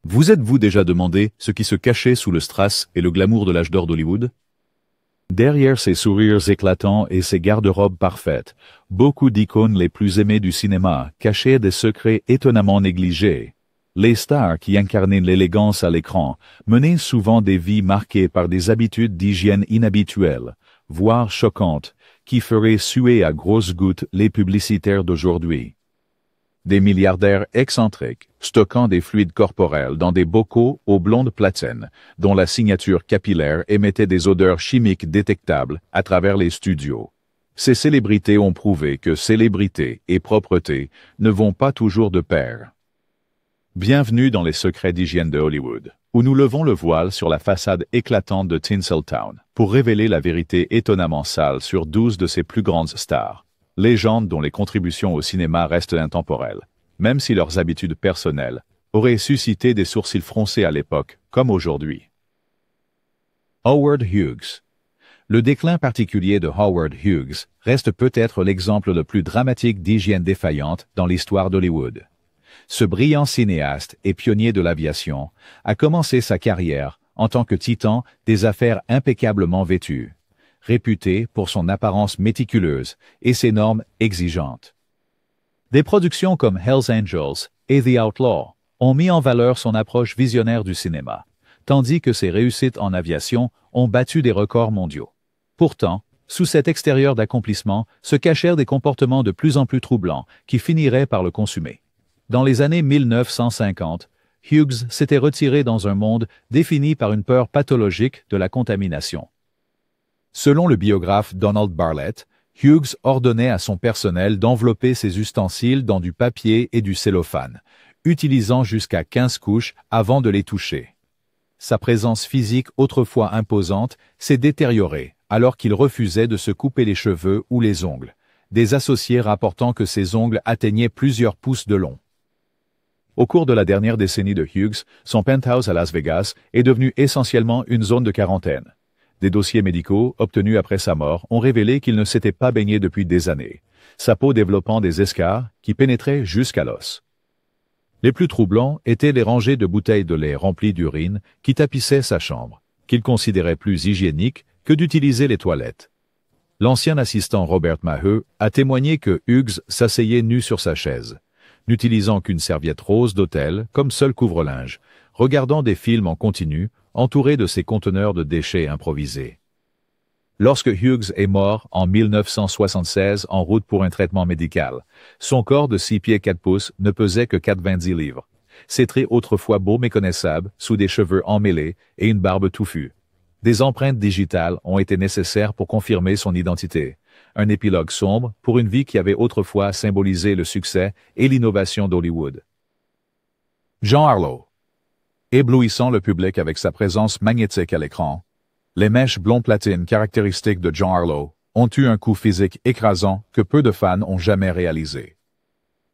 Vous êtes-vous déjà demandé ce qui se cachait sous le strass et le glamour de l'âge d'or d'Hollywood? Derrière ces sourires éclatants et ces garde-robes parfaites, beaucoup d'icônes les plus aimées du cinéma cachaient des secrets étonnamment négligés. Les stars qui incarnaient l'élégance à l'écran menaient souvent des vies marquées par des habitudes d'hygiène inhabituelles, voire choquantes, qui feraient suer à grosses gouttes les publicitaires d'aujourd'hui. Des milliardaires excentriques, stockant des fluides corporels dans des bocaux aux blondes platines, dont la signature capillaire émettait des odeurs chimiques détectables à travers les studios. Ces célébrités ont prouvé que célébrité et propreté ne vont pas toujours de pair. Bienvenue dans les secrets d'hygiène de Hollywood, où nous levons le voile sur la façade éclatante de Tinseltown pour révéler la vérité étonnamment sale sur 12 de ses plus grandes stars. Légendes dont les contributions au cinéma restent intemporelles, même si leurs habitudes personnelles auraient suscité des sourcils froncés à l'époque, comme aujourd'hui. Howard Hughes. Le déclin particulier de Howard Hughes reste peut-être l'exemple le plus dramatique d'hygiène défaillante dans l'histoire d'Hollywood. Ce brillant cinéaste et pionnier de l'aviation a commencé sa carrière en tant que titan des affaires impeccablement vêtues, réputé pour son apparence méticuleuse et ses normes exigeantes. Des productions comme Hell's Angels et The Outlaw ont mis en valeur son approche visionnaire du cinéma, tandis que ses réussites en aviation ont battu des records mondiaux. Pourtant, sous cet extérieur d'accomplissement se cachèrent des comportements de plus en plus troublants qui finiraient par le consumer. Dans les années 1950, Hughes s'était retiré dans un monde défini par une peur pathologique de la contamination. Selon le biographe Donald Barlett, Hughes ordonnait à son personnel d'envelopper ses ustensiles dans du papier et du cellophane, utilisant jusqu'à 15 couches avant de les toucher. Sa présence physique autrefois imposante s'est détériorée alors qu'il refusait de se couper les cheveux ou les ongles, des associés rapportant que ses ongles atteignaient plusieurs pouces de long. Au cours de la dernière décennie de Hughes, son penthouse à Las Vegas est devenu essentiellement une zone de quarantaine. Des dossiers médicaux obtenus après sa mort ont révélé qu'il ne s'était pas baigné depuis des années, sa peau développant des escarres qui pénétraient jusqu'à l'os. Les plus troublants étaient les rangées de bouteilles de lait remplies d'urine qui tapissaient sa chambre, qu'il considérait plus hygiénique que d'utiliser les toilettes. L'ancien assistant Robert Maheu a témoigné que Hughes s'asseyait nu sur sa chaise, n'utilisant qu'une serviette rose d'hôtel comme seul couvre-linge, regardant des films en continu, entouré de ses conteneurs de déchets improvisés. Lorsque Hughes est mort en 1976 en route pour un traitement médical, son corps de 6 pieds 4 pouces ne pesait que 90 livres. Ses traits autrefois beaux méconnaissables sous des cheveux emmêlés et une barbe touffue. Des empreintes digitales ont été nécessaires pour confirmer son identité. Un épilogue sombre pour une vie qui avait autrefois symbolisé le succès et l'innovation d'Hollywood. Jean Harlow. Éblouissant le public avec sa présence magnétique à l'écran, les mèches blond platine caractéristiques de Jean Harlow ont eu un coup physique écrasant que peu de fans ont jamais réalisé.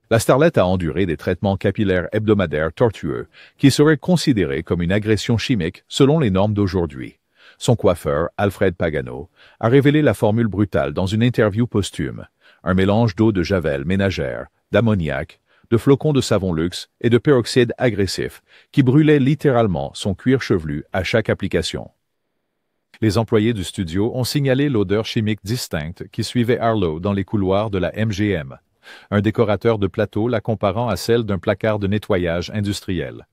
La starlette a enduré des traitements capillaires hebdomadaires tortueux qui seraient considérés comme une agression chimique selon les normes d'aujourd'hui. Son coiffeur, Alfred Pagano, a révélé la formule brutale dans une interview posthume, un mélange d'eau de javel ménagère, d'ammoniac, de flocons de savon luxe et de peroxyde agressif qui brûlait littéralement son cuir chevelu à chaque application. Les employés du studio ont signalé l'odeur chimique distincte qui suivait Harlow dans les couloirs de la MGM, un décorateur de plateau la comparant à celle d'un placard de nettoyage industriel.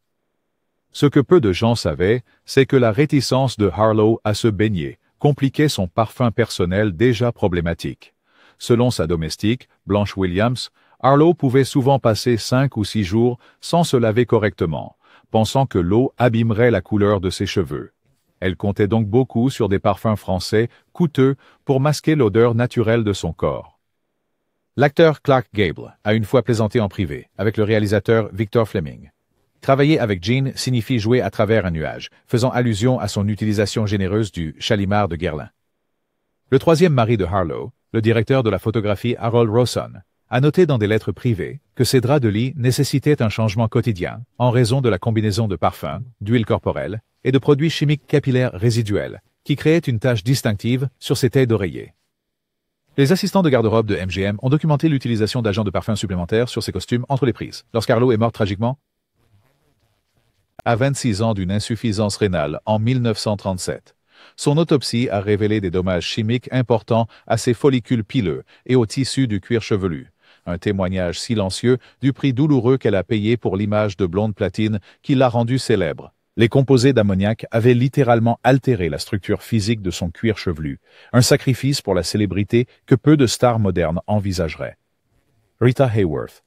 Ce que peu de gens savaient, c'est que la réticence de Harlow à se baigner compliquait son parfum personnel déjà problématique. Selon sa domestique, Blanche Williams, Harlow pouvait souvent passer 5 ou 6 jours sans se laver correctement, pensant que l'eau abîmerait la couleur de ses cheveux. Elle comptait donc beaucoup sur des parfums français coûteux pour masquer l'odeur naturelle de son corps. L'acteur Clark Gable a une fois plaisanté en privé avec le réalisateur Victor Fleming. Travailler avec Jean signifie jouer à travers un nuage, faisant allusion à son utilisation généreuse du Chalimard de Guerlain. Le troisième mari de Harlow, le directeur de la photographie Harold Rawson, a noté dans des lettres privées que ses draps de lit nécessitaient un changement quotidien en raison de la combinaison de parfums, d'huile corporelle et de produits chimiques capillaires résiduels qui créaient une tache distinctive sur ses têtes d'oreiller. Les assistants de garde-robe de MGM ont documenté l'utilisation d'agents de parfum supplémentaires sur ses costumes entre les prises. Lorsqu'Harlow est mort tragiquement, à 26 ans d'une insuffisance rénale en 1937. Son autopsie a révélé des dommages chimiques importants à ses follicules pileux et au tissu du cuir chevelu. Un témoignage silencieux du prix douloureux qu'elle a payé pour l'image de blonde platine qui l'a rendue célèbre. Les composés d'ammoniac avaient littéralement altéré la structure physique de son cuir chevelu, un sacrifice pour la célébrité que peu de stars modernes envisageraient. Rita Hayworth.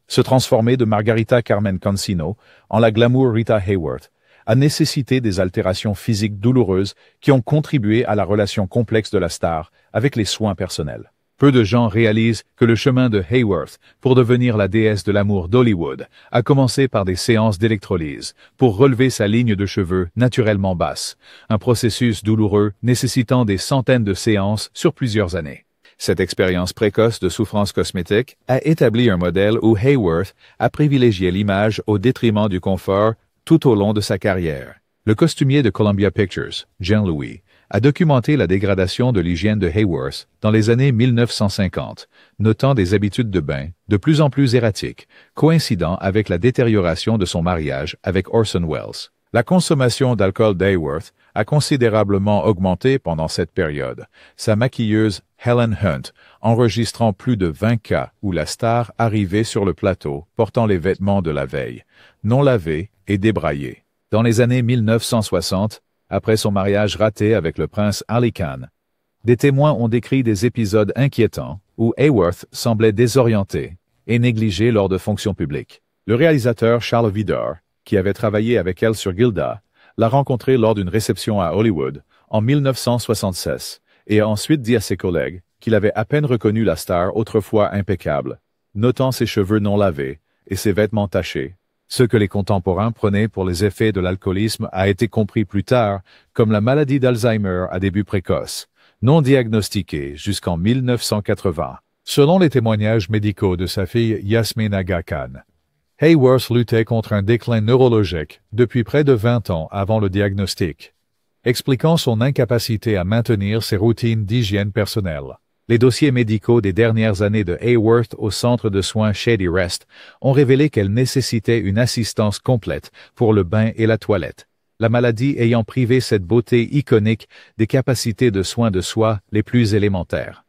Se transformer de Margarita Carmen Cancino en la glamour Rita Hayworth a nécessité des altérations physiques douloureuses qui ont contribué à la relation complexe de la star avec les soins personnels. Peu de gens réalisent que le chemin de Hayworth pour devenir la déesse de l'amour d'Hollywood a commencé par des séances d'électrolyse pour relever sa ligne de cheveux naturellement basse, un processus douloureux nécessitant des centaines de séances sur plusieurs années. Cette expérience précoce de souffrance cosmétique a établi un modèle où Hayworth a privilégié l'image au détriment du confort tout au long de sa carrière. Le costumier de Columbia Pictures, Jean Louis, a documenté la dégradation de l'hygiène de Hayworth dans les années 1950, notant des habitudes de bain de plus en plus erratiques, coïncidant avec la détérioration de son mariage avec Orson Welles. La consommation d'alcool d'Hayworth a considérablement augmenté pendant cette période, sa maquilleuse Helen Hunt enregistrant plus de 20 cas où la star arrivait sur le plateau portant les vêtements de la veille, non lavés et débraillés. Dans les années 1960, après son mariage raté avec le prince Ali Khan, des témoins ont décrit des épisodes inquiétants où Hayworth semblait désorientée et négligée lors de fonctions publiques. Le réalisateur Charles Vidor, qui avait travaillé avec elle sur Gilda, l'a rencontrée lors d'une réception à Hollywood en 1976 et a ensuite dit à ses collègues qu'il avait à peine reconnu la star autrefois impeccable, notant ses cheveux non lavés et ses vêtements tachés. Ce que les contemporains prenaient pour les effets de l'alcoolisme a été compris plus tard comme la maladie d'Alzheimer à début précoce, non diagnostiquée jusqu'en 1980, selon les témoignages médicaux de sa fille Yasmine Aga Khan. Hayworth luttait contre un déclin neurologique depuis près de 20 ans avant le diagnostic, expliquant son incapacité à maintenir ses routines d'hygiène personnelle. Les dossiers médicaux des dernières années de Hayworth au centre de soins Shady Rest ont révélé qu'elle nécessitait une assistance complète pour le bain et la toilette, la maladie ayant privé cette beauté iconique des capacités de soins de soi les plus élémentaires.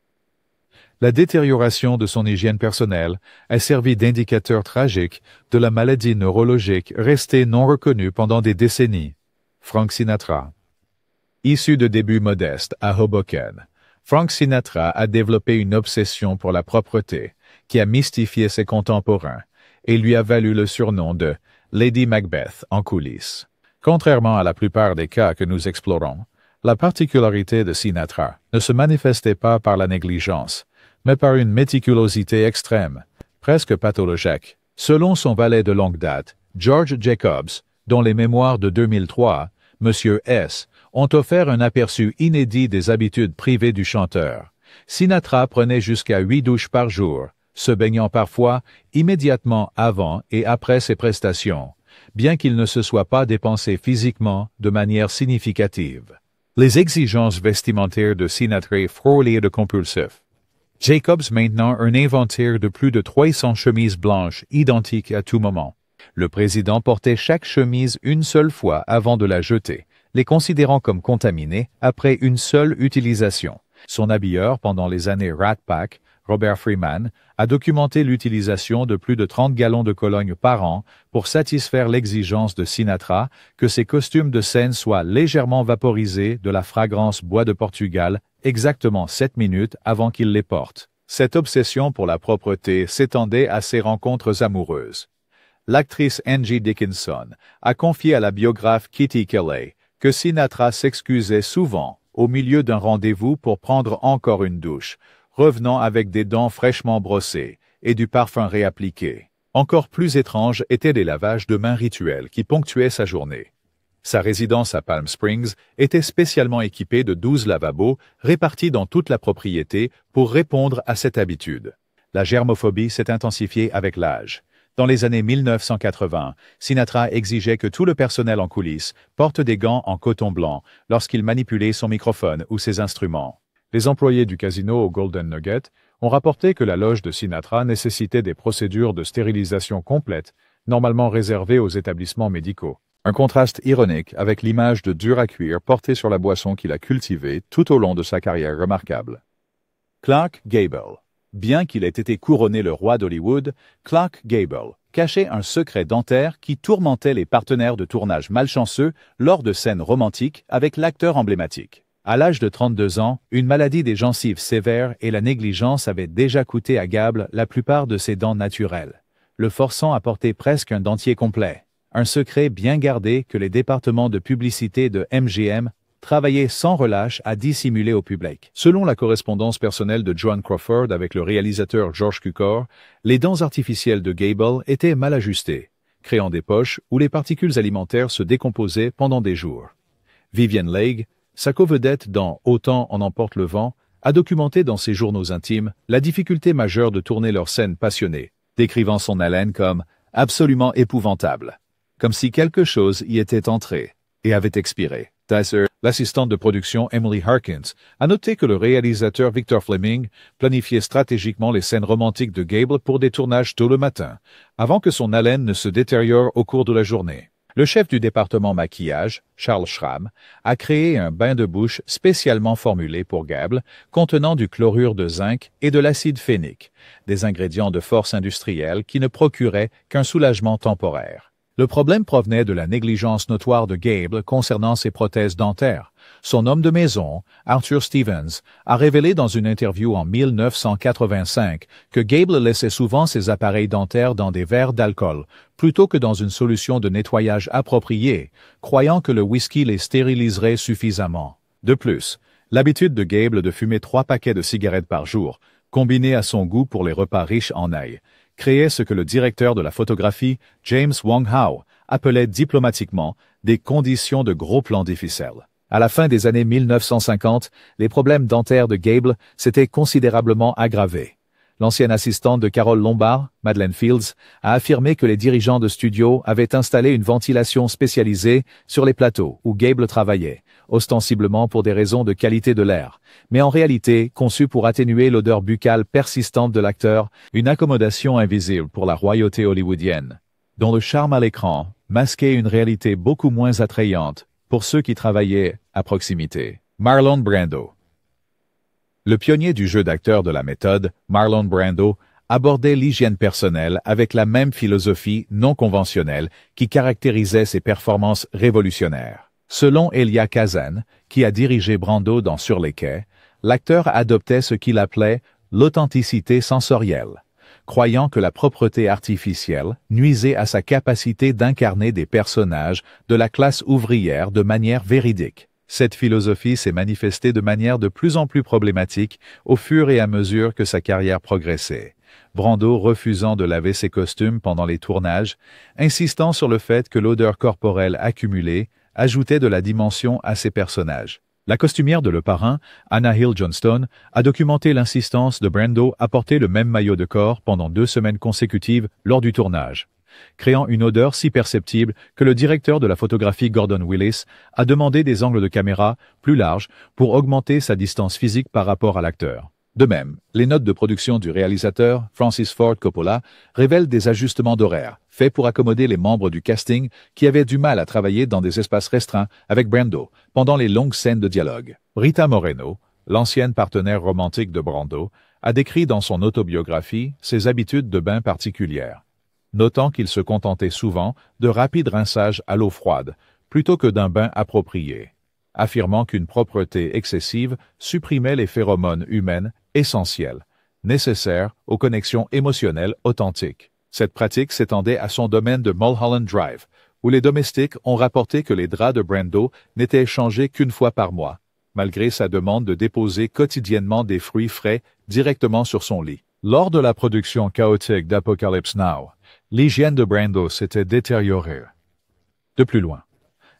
La détérioration de son hygiène personnelle a servi d'indicateur tragique de la maladie neurologique restée non reconnue pendant des décennies. Frank Sinatra. Issu de débuts modestes à Hoboken, Frank Sinatra a développé une obsession pour la propreté qui a mystifié ses contemporains et lui a valu le surnom de Lady Macbeth en coulisses. Contrairement à la plupart des cas que nous explorons, la particularité de Sinatra ne se manifestait pas par la négligence, mais par une méticulosité extrême, presque pathologique. Selon son valet de longue date, George Jacobs, dont les mémoires de 2003, Monsieur S., ont offert un aperçu inédit des habitudes privées du chanteur. Sinatra prenait jusqu'à 8 douches par jour, se baignant parfois immédiatement avant et après ses prestations, bien qu'il ne se soit pas dépensé physiquement de manière significative. Les exigences vestimentaires de Sinatra frôlaient de compulsif. Jacobs maintenant un inventaire de plus de 300 chemises blanches identiques à tout moment. Le président portait chaque chemise une seule fois avant de la jeter, les considérant comme contaminées après une seule utilisation. Son habilleur pendant les années Rat Pack, Robert Freeman, a documenté l'utilisation de plus de 30 gallons de cologne par an pour satisfaire l'exigence de Sinatra que ses costumes de scène soient légèrement vaporisés de la fragrance bois de Portugal exactement 7 minutes avant qu'il les porte. Cette obsession pour la propreté s'étendait à ses rencontres amoureuses. L'actrice Angie Dickinson a confié à la biographe Kitty Kelley que Sinatra s'excusait souvent au milieu d'un rendez-vous pour prendre encore une douche, revenant avec des dents fraîchement brossées et du parfum réappliqué. Encore plus étranges étaient les lavages de mains rituels qui ponctuaient sa journée. Sa résidence à Palm Springs était spécialement équipée de 12 lavabos répartis dans toute la propriété pour répondre à cette habitude. La germophobie s'est intensifiée avec l'âge. Dans les années 1980, Sinatra exigeait que tout le personnel en coulisses porte des gants en coton blanc lorsqu'il manipulait son microphone ou ses instruments. Les employés du casino au Golden Nugget ont rapporté que la loge de Sinatra nécessitait des procédures de stérilisation complètes, normalement réservées aux établissements médicaux. Un contraste ironique avec l'image de dur à cuire portée sur la boisson qu'il a cultivée tout au long de sa carrière remarquable. Clark Gable. Bien qu'il ait été couronné le roi d'Hollywood, Clark Gable cachait un secret dentaire qui tourmentait les partenaires de tournage malchanceux lors de scènes romantiques avec l'acteur emblématique. À l'âge de 32 ans, une maladie des gencives sévère et la négligence avaient déjà coûté à Gable la plupart de ses dents naturelles, le forçant à porter presque un dentier complet. Un secret bien gardé que les départements de publicité de MGM travaillaient sans relâche à dissimuler au public. Selon la correspondance personnelle de Joan Crawford avec le réalisateur George Cukor, les dents artificielles de Gable étaient mal ajustées, créant des poches où les particules alimentaires se décomposaient pendant des jours. Vivian Leigh, sa covedette dans Autant en emporte le vent, a documenté dans ses journaux intimes la difficulté majeure de tourner leurs scènes passionnées, décrivant son haleine comme « absolument épouvantable », comme si quelque chose y était entré et avait expiré. Dicer, l'assistante de production Emily Harkins, a noté que le réalisateur Victor Fleming planifiait stratégiquement les scènes romantiques de Gable pour des tournages tôt le matin, avant que son haleine ne se détériore au cours de la journée. Le chef du département maquillage, Charles Schramm, a créé un bain de bouche spécialement formulé pour Gable, contenant du chlorure de zinc et de l'acide phénique, des ingrédients de force industrielle qui ne procuraient qu'un soulagement temporaire. Le problème provenait de la négligence notoire de Gable concernant ses prothèses dentaires. Son homme de maison, Arthur Stevens, a révélé dans une interview en 1985 que Gable laissait souvent ses appareils dentaires dans des verres d'alcool, plutôt que dans une solution de nettoyage appropriée, croyant que le whisky les stériliserait suffisamment. De plus, l'habitude de Gable de fumer 3 paquets de cigarettes par jour, combinée à son goût pour les repas riches en ail, créait ce que le directeur de la photographie, James Wong Howe, appelait diplomatiquement des conditions de gros plan difficiles. À la fin des années 1950, les problèmes dentaires de Gable s'étaient considérablement aggravés. L'ancienne assistante de Carole Lombard, Madeleine Fields, a affirmé que les dirigeants de studio avaient installé une ventilation spécialisée sur les plateaux où Gable travaillait, ostensiblement pour des raisons de qualité de l'air, mais en réalité conçue pour atténuer l'odeur buccale persistante de l'acteur, une accommodation invisible pour la royauté hollywoodienne, dont le charme à l'écran masquait une réalité beaucoup moins attrayante pour ceux qui travaillaient à proximité. Marlon Brando. Le pionnier du jeu d'acteur de la méthode, Marlon Brando, abordait l'hygiène personnelle avec la même philosophie non conventionnelle qui caractérisait ses performances révolutionnaires. Selon Elia Kazan, qui a dirigé Brando dans Sur les quais, l'acteur adoptait ce qu'il appelait l'authenticité sensorielle, croyant que la propreté artificielle nuisait à sa capacité d'incarner des personnages de la classe ouvrière de manière véridique. Cette philosophie s'est manifestée de manière de plus en plus problématique au fur et à mesure que sa carrière progressait. Brando refusant de laver ses costumes pendant les tournages, insistant sur le fait que l'odeur corporelle accumulée ajoutait de la dimension à ses personnages. La costumière de Le Parrain, Anna Hill Johnston, a documenté l'insistance de Brando à porter le même maillot de corps pendant 2 semaines consécutives lors du tournage, créant une odeur si perceptible que le directeur de la photographie Gordon Willis a demandé des angles de caméra plus larges pour augmenter sa distance physique par rapport à l'acteur. De même, les notes de production du réalisateur, Francis Ford Coppola, révèlent des ajustements d'horaire, faits pour accommoder les membres du casting qui avaient du mal à travailler dans des espaces restreints avec Brando pendant les longues scènes de dialogue. Rita Moreno, l'ancienne partenaire romantique de Brando, a décrit dans son autobiographie ses habitudes de bain particulières, notant qu'il se contentait souvent de rapides rinçages à l'eau froide, plutôt que d'un bain approprié, affirmant qu'une propreté excessive supprimait les phéromones humaines essentielles, nécessaires aux connexions émotionnelles authentiques. Cette pratique s'étendait à son domaine de Mulholland Drive, où les domestiques ont rapporté que les draps de Brando n'étaient échangés qu'une fois par mois, malgré sa demande de déposer quotidiennement des fruits frais directement sur son lit. Lors de la production chaotique d'Apocalypse Now, l'hygiène de Brando s'était détériorée. De plus loin,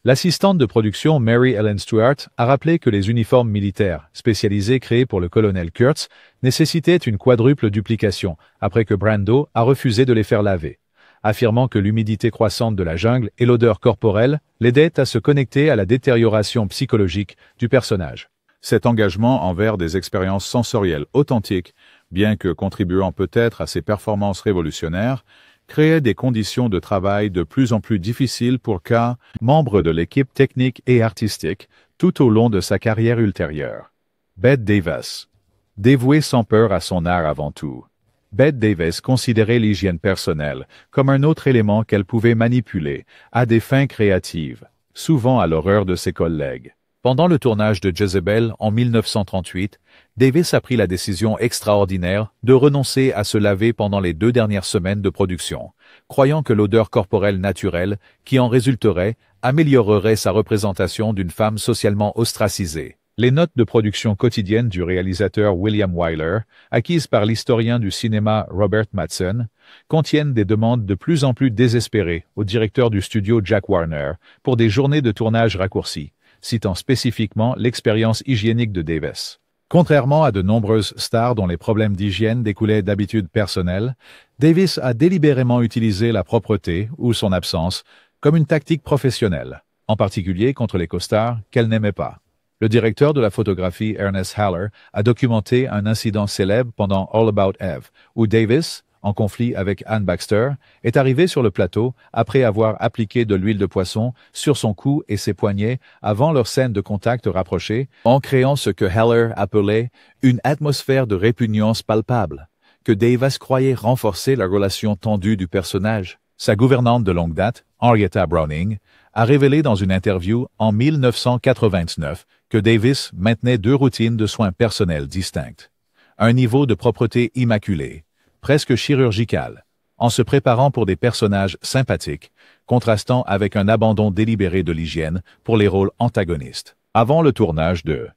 l'assistante de production Mary Ellen Stewart a rappelé que les uniformes militaires spécialisés créés pour le colonel Kurtz nécessitaient une quadruple duplication après que Brando a refusé de les faire laver, affirmant que l'humidité croissante de la jungle et l'odeur corporelle l'aidaient à se connecter à la détérioration psychologique du personnage. Cet engagement envers des expériences sensorielles authentiques, bien que contribuant peut-être à ses performances révolutionnaires, créait des conditions de travail de plus en plus difficiles pour K, membre de l'équipe technique et artistique, tout au long de sa carrière ultérieure. Bette Davis. Dévouée sans peur à son art avant tout. Bette Davis considérait l'hygiène personnelle comme un autre élément qu'elle pouvait manipuler à des fins créatives, souvent à l'horreur de ses collègues. Pendant le tournage de Jezebel en 1938, Davis a pris la décision extraordinaire de renoncer à se laver pendant les 2 dernières semaines de production, croyant que l'odeur corporelle naturelle qui en résulterait améliorerait sa représentation d'une femme socialement ostracisée. Les notes de production quotidiennes du réalisateur William Wyler, acquises par l'historien du cinéma Robert Mattson, contiennent des demandes de plus en plus désespérées au directeur du studio Jack Warner pour des journées de tournage raccourcies, citant spécifiquement l'expérience hygiénique de Davis. Contrairement à de nombreuses stars dont les problèmes d'hygiène découlaient d'habitudes personnelles, Davis a délibérément utilisé la propreté, ou son absence, comme une tactique professionnelle, en particulier contre les costards qu'elle n'aimait pas. Le directeur de la photographie Ernest Haller a documenté un incident célèbre pendant All About Eve, où Davis, en conflit avec Anne Baxter, est arrivé sur le plateau après avoir appliqué de l'huile de poisson sur son cou et ses poignets avant leur scène de contact rapproché, en créant ce que Haller appelait une atmosphère de répugnance palpable, que Davis croyait renforcer la relation tendue du personnage. Sa gouvernante de longue date, Henrietta Browning, a révélé dans une interview en 1989 que Davis maintenait 2 routines de soins personnels distinctes. Un niveau de propreté immaculé, presque chirurgical, en se préparant pour des personnages sympathiques, contrastant avec un abandon délibéré de l'hygiène pour les rôles antagonistes. Avant le tournage de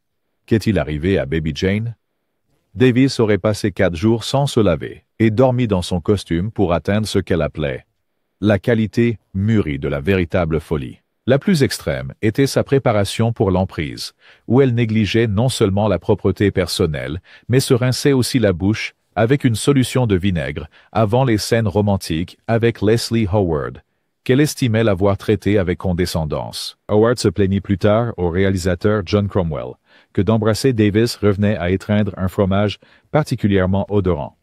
Qu'est-il arrivé à Baby Jane? Davis aurait passé 4 jours sans se laver et dormi dans son costume pour atteindre ce qu'elle appelait la qualité mûrie de la véritable folie. La plus extrême était sa préparation pour l'emprise, où elle négligeait non seulement la propreté personnelle, mais se rinçait aussi la bouche avec une solution de vinaigre avant les scènes romantiques avec Leslie Howard, qu'elle estimait l'avoir traitée avec condescendance. Howard se plaignit plus tard au réalisateur John Cromwell que d'embrasser Davis revenait à étreindre un fromage particulièrement odorant.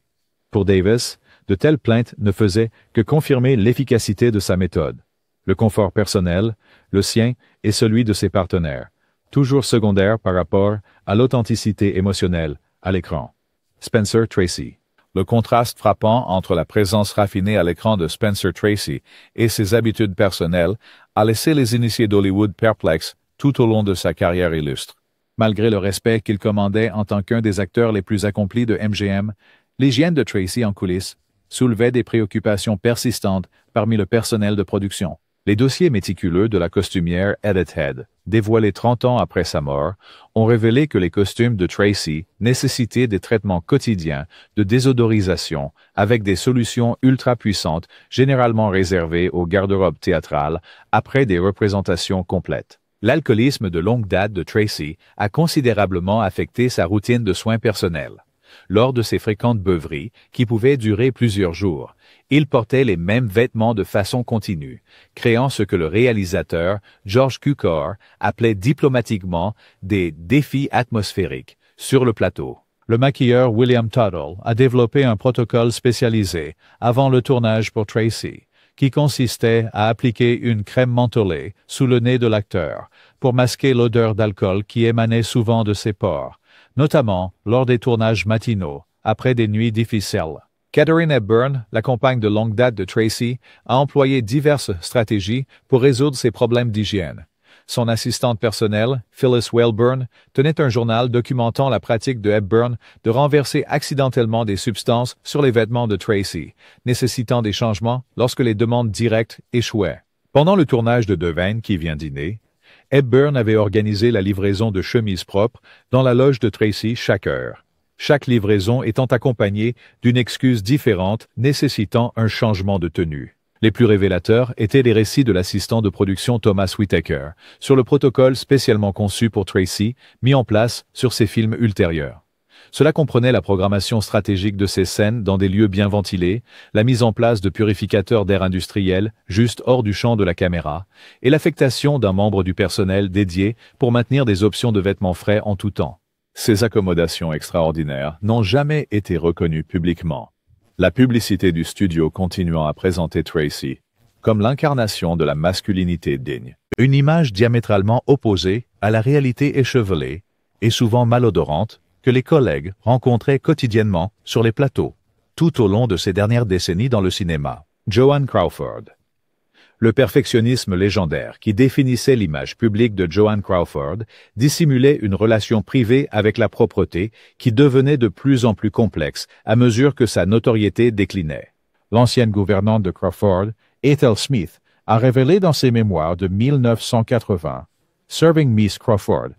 Pour Davis, de telles plaintes ne faisaient que confirmer l'efficacité de sa méthode. Le confort personnel, le sien et celui de ses partenaires, toujours secondaire par rapport à l'authenticité émotionnelle à l'écran. Spencer Tracy. Le contraste frappant entre la présence raffinée à l'écran de Spencer Tracy et ses habitudes personnelles a laissé les initiés d'Hollywood perplexes tout au long de sa carrière illustre. Malgré le respect qu'il commandait en tant qu'un des acteurs les plus accomplis de MGM, l'hygiène de Tracy en coulisses soulevait des préoccupations persistantes parmi le personnel de production. Les dossiers méticuleux de la costumière Edith Head, dévoilés 30 ans après sa mort, ont révélé que les costumes de Tracy nécessitaient des traitements quotidiens de désodorisation avec des solutions ultra puissantes, généralement réservées aux garde-robes théâtrales après des représentations complètes. L'alcoolisme de longue date de Tracy a considérablement affecté sa routine de soins personnels. Lors de ses fréquentes beuveries, qui pouvaient durer plusieurs jours, il portait les mêmes vêtements de façon continue, créant ce que le réalisateur George Cukor appelait diplomatiquement des défis atmosphériques sur le plateau. Le maquilleur William Tuttle a développé un protocole spécialisé avant le tournage pour Tracy, qui consistait à appliquer une crème mentholée sous le nez de l'acteur pour masquer l'odeur d'alcool qui émanait souvent de ses pores, notamment lors des tournages matinaux, après des nuits difficiles. Katharine Hepburn, la compagne de longue date de Tracy, a employé diverses stratégies pour résoudre ses problèmes d'hygiène. Son assistante personnelle, Phyllis Wellburn, tenait un journal documentant la pratique de Hepburn de renverser accidentellement des substances sur les vêtements de Tracy, nécessitant des changements lorsque les demandes directes échouaient. Pendant le tournage de Devane qui vient dîner, Hepburn avait organisé la livraison de chemises propres dans la loge de Tracy chaque heure. Chaque livraison étant accompagnée d'une excuse différente nécessitant un changement de tenue. Les plus révélateurs étaient les récits de l'assistant de production Thomas Whittaker sur le protocole spécialement conçu pour Tracy, mis en place sur ses films ultérieurs. Cela comprenait la programmation stratégique de ces scènes dans des lieux bien ventilés, la mise en place de purificateurs d'air industriels juste hors du champ de la caméra, et l'affectation d'un membre du personnel dédié pour maintenir des options de vêtements frais en tout temps. Ces accommodations extraordinaires n'ont jamais été reconnues publiquement. La publicité du studio continuant à présenter Tracy comme l'incarnation de la masculinité digne. Une image diamétralement opposée à la réalité échevelée et souvent malodorante que les collègues rencontraient quotidiennement sur les plateaux, tout au long de ces dernières décennies dans le cinéma. Joan Crawford. Le perfectionnisme légendaire qui définissait l'image publique de Joan Crawford dissimulait une relation privée avec la propreté qui devenait de plus en plus complexe à mesure que sa notoriété déclinait. L'ancienne gouvernante de Crawford, Ethel Smith, a révélé dans ses mémoires de 1980, Serving Miss Crawford,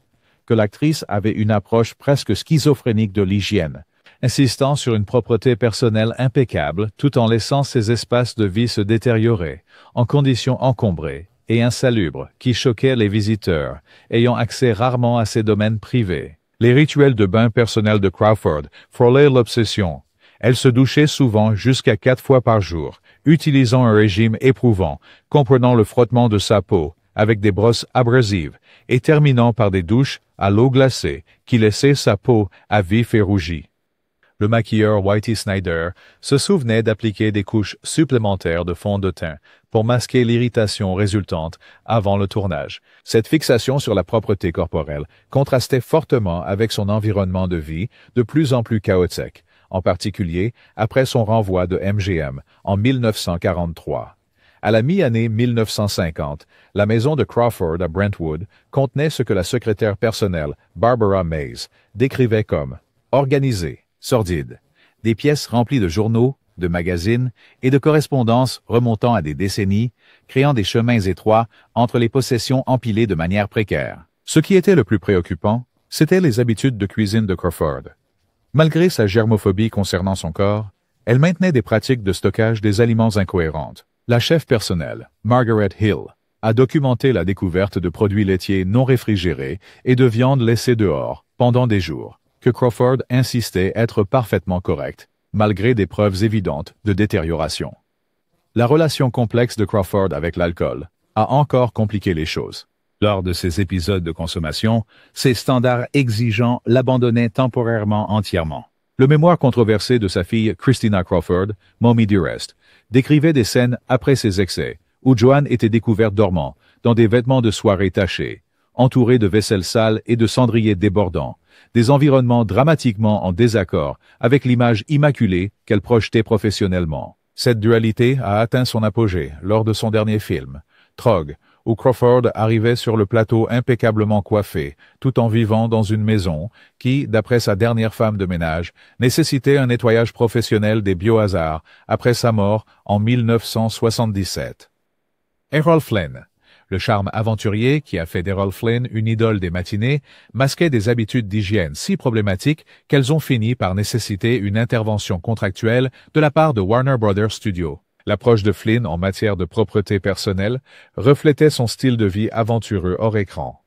que l'actrice avait une approche presque schizophrénique de l'hygiène, insistant sur une propreté personnelle impeccable tout en laissant ses espaces de vie se détériorer, en conditions encombrées et insalubres qui choquaient les visiteurs, ayant accès rarement à ses domaines privés. Les rituels de bain personnels de Crawford frôlaient l'obsession. Elle se douchait souvent jusqu'à 4 fois par jour, utilisant un régime éprouvant, comprenant le frottement de sa peau avec des brosses abrasives et terminant par des douches à l'eau glacée qui laissaient sa peau à vif et rougie. Le maquilleur Whitey Snyder se souvenait d'appliquer des couches supplémentaires de fond de teint pour masquer l'irritation résultante avant le tournage. Cette fixation sur la propreté corporelle contrastait fortement avec son environnement de vie de plus en plus chaotique, en particulier après son renvoi de MGM en 1943. À la mi-année 1950, la maison de Crawford à Brentwood contenait ce que la secrétaire personnelle Barbara Mays décrivait comme « organisé ». Sordide. Des pièces remplies de journaux, de magazines et de correspondances remontant à des décennies, créant des chemins étroits entre les possessions empilées de manière précaire. Ce qui était le plus préoccupant, c'étaient les habitudes de cuisine de Crawford. Malgré sa germophobie concernant son corps, elle maintenait des pratiques de stockage des aliments incohérentes. La chef personnelle, Margaret Hill, a documenté la découverte de produits laitiers non réfrigérés et de viande laissée dehors pendant des jours, que Crawford insistait être parfaitement correct, malgré des preuves évidentes de détérioration. La relation complexe de Crawford avec l'alcool a encore compliqué les choses. Lors de ces épisodes de consommation, ses standards exigeants l'abandonnaient temporairement entièrement. Le mémoire controversé de sa fille Christina Crawford, Mommy Dearest, décrivait des scènes après ses excès, où Joan était découverte dormant, dans des vêtements de soirée tachés, entourée de vaisselle sale et de cendriers débordants, des environnements dramatiquement en désaccord avec l'image immaculée qu'elle projetait professionnellement. Cette dualité a atteint son apogée lors de son dernier film, Trog, où Crawford arrivait sur le plateau impeccablement coiffé, tout en vivant dans une maison qui, d'après sa dernière femme de ménage, nécessitait un nettoyage professionnel des biohazards après sa mort en 1977. Errol Flynn. Le charme aventurier qui a fait d'Errol Flynn une idole des matinées masquait des habitudes d'hygiène si problématiques qu'elles ont fini par nécessiter une intervention contractuelle de la part de Warner Brothers Studios. L'approche de Flynn en matière de propreté personnelle reflétait son style de vie aventureux hors écran.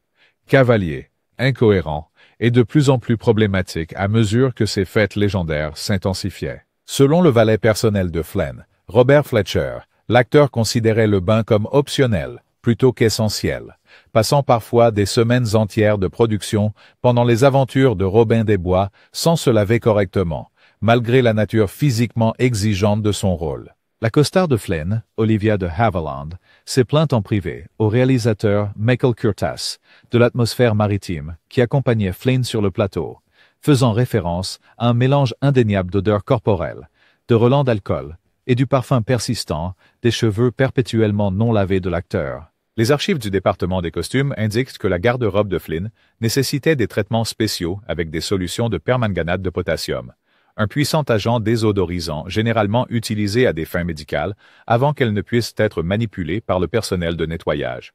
Cavalier, incohérent et de plus en plus problématique à mesure que ses fêtes légendaires s'intensifiaient. Selon le valet personnel de Flynn, Robert Fletcher, l'acteur considérait le bain comme optionnel, plutôt qu'essentiel, passant parfois des semaines entières de production pendant les aventures de Robin des Bois sans se laver correctement, malgré la nature physiquement exigeante de son rôle. La costard de Flynn, Olivia de Havilland, s'est plainte en privé au réalisateur Michael Curtis de l'atmosphère maritime qui accompagnait Flynn sur le plateau, faisant référence à un mélange indéniable d'odeurs corporelles, de relents d'alcool et du parfum persistant des cheveux perpétuellement non lavés de l'acteur. Les archives du département des costumes indiquent que la garde-robe de Flynn nécessitait des traitements spéciaux avec des solutions de permanganate de potassium, un puissant agent désodorisant généralement utilisé à des fins médicales avant qu'elle ne puisse être manipulée par le personnel de nettoyage.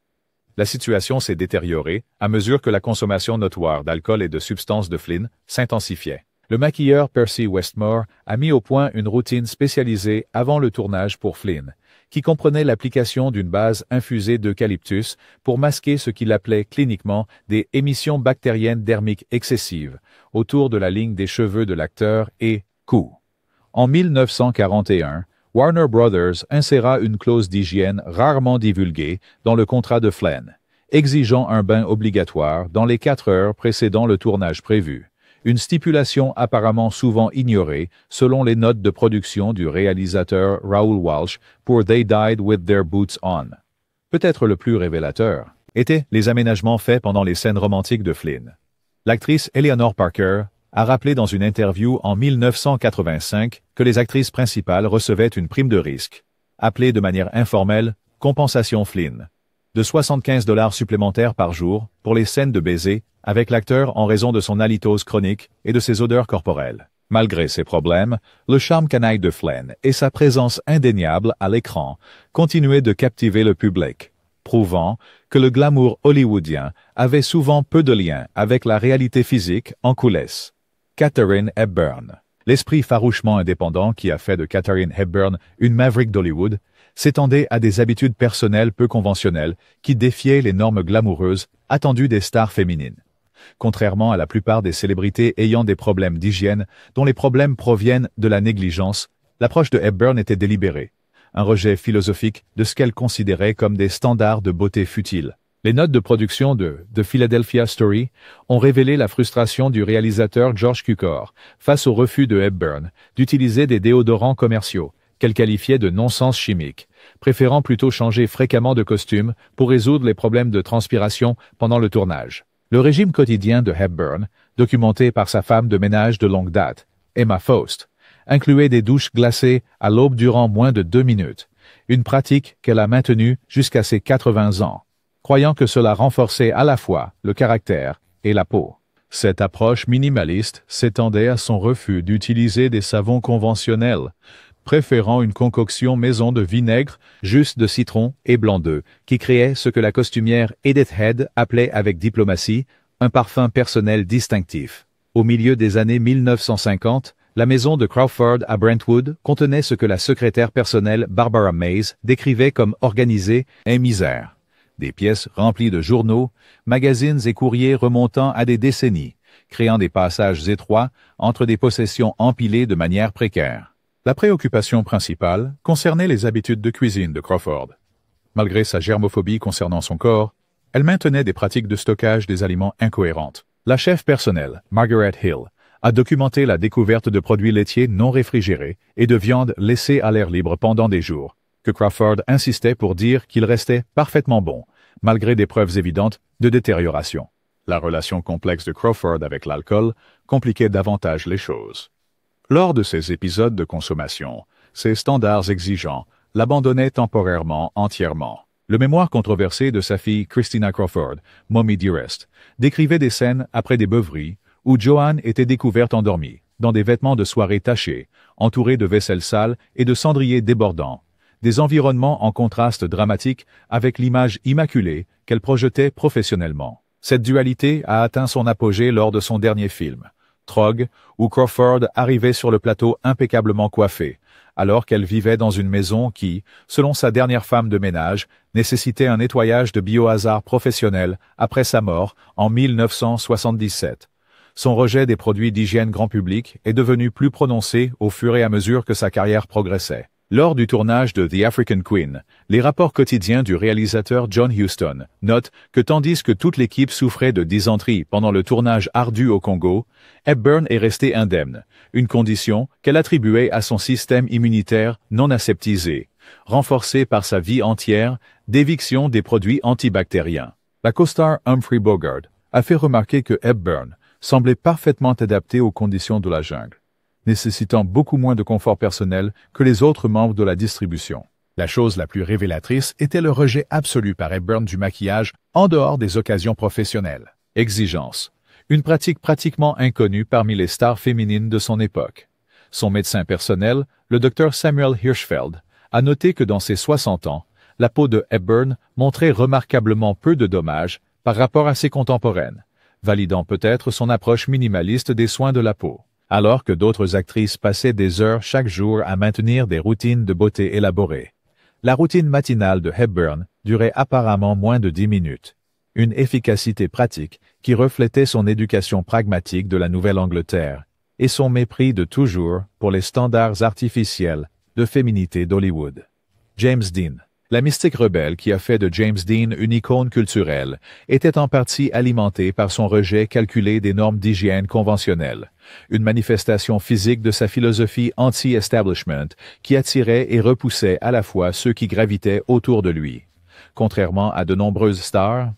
La situation s'est détériorée à mesure que la consommation notoire d'alcool et de substances de Flynn s'intensifiait. Le maquilleur Percy Westmore a mis au point une routine spécialisée avant le tournage pour Flynn, qui comprenait l'application d'une base infusée d'eucalyptus pour masquer ce qu'il appelait cliniquement des émissions bactériennes dermiques excessives autour de la ligne des cheveux de l'acteur et cou. En 1941, Warner Brothers inséra une clause d'hygiène rarement divulguée dans le contrat de Flynn, exigeant un bain obligatoire dans les 4 heures précédant le tournage prévu, une stipulation apparemment souvent ignorée selon les notes de production du réalisateur Raoul Walsh pour They Died with Their Boots On. Peut-être le plus révélateur étaient les aménagements faits pendant les scènes romantiques de Flynn. L'actrice Eleanor Parker a rappelé dans une interview en 1985 que les actrices principales recevaient une prime de risque, appelée de manière informelle « compensation Flynn », de 75 $ supplémentaires par jour pour les scènes de baiser avec l'acteur en raison de son halitose chronique et de ses odeurs corporelles. Malgré ces problèmes, le charme canaille de Flynn et sa présence indéniable à l'écran continuaient de captiver le public, prouvant que le glamour hollywoodien avait souvent peu de lien avec la réalité physique en coulisses. Katharine Hepburn. L'esprit farouchement indépendant qui a fait de Katharine Hepburn une maverick d'Hollywood s'étendait à des habitudes personnelles peu conventionnelles qui défiaient les normes glamoureuses attendues des stars féminines. Contrairement à la plupart des célébrités ayant des problèmes d'hygiène, dont les problèmes proviennent de la négligence, l'approche de Hepburn était délibérée, un rejet philosophique de ce qu'elle considérait comme des standards de beauté futiles. Les notes de production de The Philadelphia Story ont révélé la frustration du réalisateur George Cukor face au refus de Hepburn d'utiliser des déodorants commerciaux, qu'elle qualifiait de non-sens chimiques, préférant plutôt changer fréquemment de costume pour résoudre les problèmes de transpiration pendant le tournage. Le régime quotidien de Hepburn, documenté par sa femme de ménage de longue date, Emma Faust, incluait des douches glacées à l'aube durant moins de 2 minutes, une pratique qu'elle a maintenue jusqu'à ses 80 ans, croyant que cela renforçait à la fois le caractère et la peau. Cette approche minimaliste s'étendait à son refus d'utiliser des savons conventionnels, préférant une concoction maison de vinaigre, jus de citron et blanc d'œuf, qui créait ce que la costumière Edith Head appelait avec diplomatie un parfum personnel distinctif. Au milieu des années 1950, la maison de Crawford à Brentwood contenait ce que la secrétaire personnelle Barbara Mays décrivait comme organisé et misère. Des pièces remplies de journaux, magazines et courriers remontant à des décennies, créant des passages étroits entre des possessions empilées de manière précaire. La préoccupation principale concernait les habitudes de cuisine de Crawford. Malgré sa germophobie concernant son corps, elle maintenait des pratiques de stockage des aliments incohérentes. La chef personnelle, Margaret Hill, a documenté la découverte de produits laitiers non réfrigérés et de viande laissée à l'air libre pendant des jours, que Crawford insistait pour dire qu'ils restaient parfaitement bons, malgré des preuves évidentes de détérioration. La relation complexe de Crawford avec l'alcool compliquait davantage les choses. Lors de ces épisodes de consommation, ses standards exigeants l'abandonnaient temporairement entièrement. Le mémoire controversé de sa fille Christina Crawford, Mommy Dearest, décrivait des scènes après des beuveries où Joanne était découverte endormie, dans des vêtements de soirée tachés, entourée de vaisselle sale et de cendriers débordants, des environnements en contraste dramatique avec l'image immaculée qu'elle projetait professionnellement. Cette dualité a atteint son apogée lors de son dernier film, Trog, où Crawford arrivait sur le plateau impeccablement coiffée, alors qu'elle vivait dans une maison qui, selon sa dernière femme de ménage, nécessitait un nettoyage de biohazard professionnel après sa mort en 1977. Son rejet des produits d'hygiène grand public est devenu plus prononcé au fur et à mesure que sa carrière progressait. Lors du tournage de The African Queen, les rapports quotidiens du réalisateur John Huston notent que tandis que toute l'équipe souffrait de dysenterie pendant le tournage ardu au Congo, Hepburn est restée indemne, une condition qu'elle attribuait à son système immunitaire non aseptisé, renforcé par sa vie entière d'éviction des produits antibactériens. La co-star Humphrey Bogart a fait remarquer que Hepburn semblait parfaitement adaptée aux conditions de la jungle, nécessitant beaucoup moins de confort personnel que les autres membres de la distribution. La chose la plus révélatrice était le rejet absolu par Hepburn du maquillage en dehors des occasions professionnelles. Exigence, une pratique pratiquement inconnue parmi les stars féminines de son époque. Son médecin personnel, le Dr Samuel Hirschfeld, a noté que dans ses 60 ans, la peau de Hepburn montrait remarquablement peu de dommages par rapport à ses contemporaines, validant peut-être son approche minimaliste des soins de la peau. Alors que d'autres actrices passaient des heures chaque jour à maintenir des routines de beauté élaborées. La routine matinale de Hepburn durait apparemment moins de 10 minutes. Une efficacité pratique qui reflétait son éducation pragmatique de la Nouvelle-Angleterre et son mépris de toujours pour les standards artificiels de féminité d'Hollywood. James Dean, La mystique rebelle qui a fait de James Dean une icône culturelle était en partie alimentée par son rejet calculé des normes d'hygiène conventionnelles, une manifestation physique de sa philosophie anti-establishment qui attirait et repoussait à la fois ceux qui gravitaient autour de lui. Contrairement à de nombreuses stars,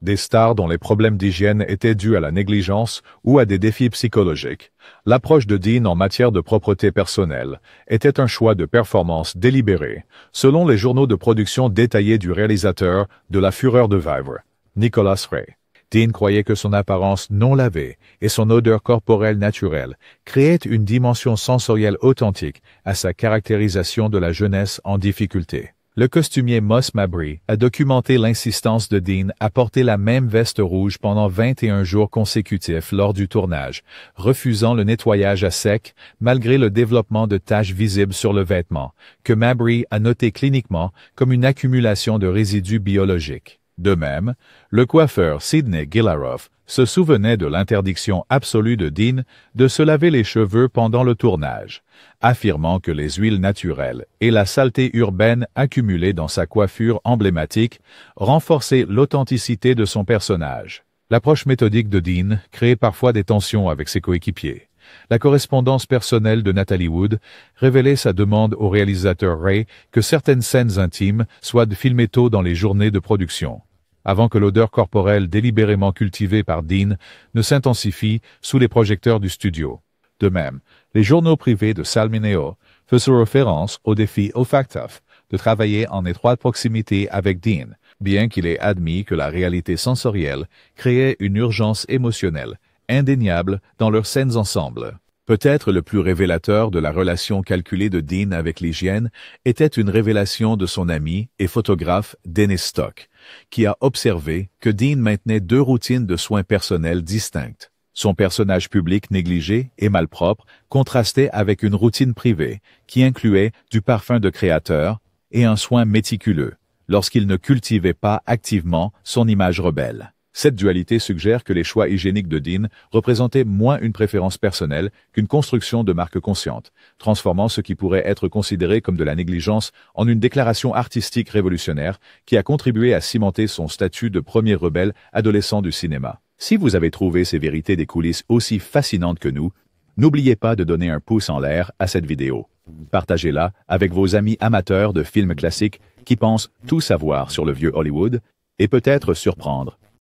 des stars dont les problèmes d'hygiène étaient dus à la négligence ou à des défis psychologiques, l'approche de Dean en matière de propreté personnelle était un choix de performance délibéré, selon les journaux de production détaillés du réalisateur de La Fureur de vivre, Nicholas Ray. Dean croyait que son apparence non lavée et son odeur corporelle naturelle créaient une dimension sensorielle authentique à sa caractérisation de la jeunesse en difficulté. Le costumier Moss Mabry a documenté l'insistance de Dean à porter la même veste rouge pendant 21 jours consécutifs lors du tournage, refusant le nettoyage à sec malgré le développement de taches visibles sur le vêtement, que Mabry a noté cliniquement comme une accumulation de résidus biologiques. De même, le coiffeur Sidney Gillaroff se souvenait de l'interdiction absolue de Dean de se laver les cheveux pendant le tournage, affirmant que les huiles naturelles et la saleté urbaine accumulée dans sa coiffure emblématique renforçaient l'authenticité de son personnage. L'approche méthodique de Dean créait parfois des tensions avec ses coéquipiers. La correspondance personnelle de Natalie Wood révélait sa demande au réalisateur Ray que certaines scènes intimes soient filmées tôt dans les journées de production, avant que l'odeur corporelle délibérément cultivée par Dean ne s'intensifie sous les projecteurs du studio. De même, les journaux privés de Sal Mineo faisaient référence au défi olfactif de travailler en étroite proximité avec Dean, bien qu'il ait admis que la réalité sensorielle créait une urgence émotionnelle indéniable dans leurs scènes ensemble. Peut-être le plus révélateur de la relation calculée de Dean avec l'hygiène était une révélation de son ami et photographe Dennis Stock, qui a observé que Dean maintenait deux routines de soins personnels distinctes. Son personnage public négligé et malpropre contrastait avec une routine privée qui incluait du parfum de créateur et un soin méticuleux, lorsqu'il ne cultivait pas activement son image rebelle. Cette dualité suggère que les choix hygiéniques de Dean représentaient moins une préférence personnelle qu'une construction de marque consciente, transformant ce qui pourrait être considéré comme de la négligence en une déclaration artistique révolutionnaire qui a contribué à cimenter son statut de premier rebelle adolescent du cinéma. Si vous avez trouvé ces vérités des coulisses aussi fascinantes que nous, n'oubliez pas de donner un pouce en l'air à cette vidéo. Partagez-la avec vos amis amateurs de films classiques qui pensent tout savoir sur le vieux Hollywood et peut-être surprendre